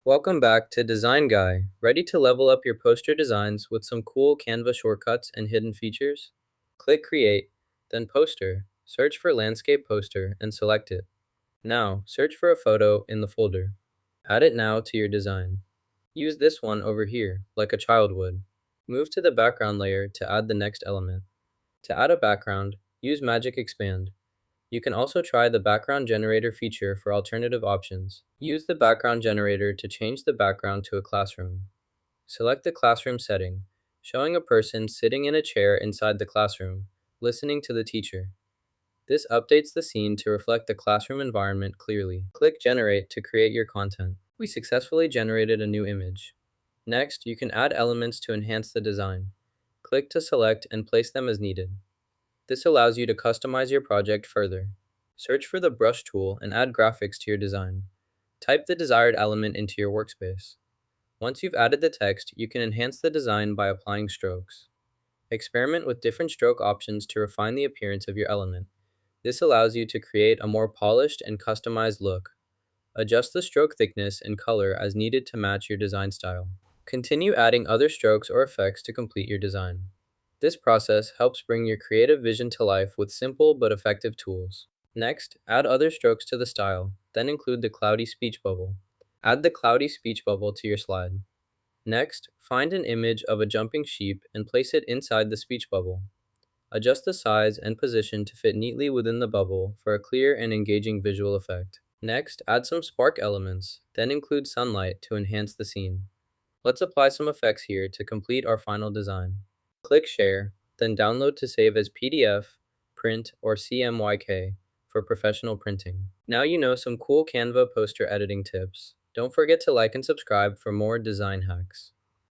Welcome back to Design Guy. Ready to level up your poster designs with some cool Canva shortcuts and hidden features? Click Create, then Poster. Search for Landscape Poster and select it. Now, search for a photo in the folder. Add it now to your design. Use this one over here, like a child would. Move to the background layer to add the next element. To add a background, use Magic Expand. You can also try the background generator feature for alternative options. Use the background generator to change the background to a classroom. Select the classroom setting, showing a person sitting in a chair inside the classroom, listening to the teacher. This updates the scene to reflect the classroom environment clearly. Click Generate to create your content. We successfully generated a new image. Next, you can add elements to enhance the design. Click to select and place them as needed. This allows you to customize your project further. Search for the brush tool and add graphics to your design. Type the desired element into your workspace. Once you've added the text, you can enhance the design by applying strokes. Experiment with different stroke options to refine the appearance of your element. This allows you to create a more polished and customized look. Adjust the stroke thickness and color as needed to match your design style. Continue adding other strokes or effects to complete your design. This process helps bring your creative vision to life with simple but effective tools. Next, add other strokes to the style, then include the cloudy speech bubble. Add the cloudy speech bubble to your slide. Next, find an image of a jumping sheep and place it inside the speech bubble. Adjust the size and position to fit neatly within the bubble for a clear and engaging visual effect. Next, add some spark elements, then include sunlight to enhance the scene. Let's apply some effects here to complete our final design. Click Share, then download to save as PDF, print, or CMYK for professional printing. Now you know some cool Canva poster editing tips. Don't forget to like and subscribe for more design hacks.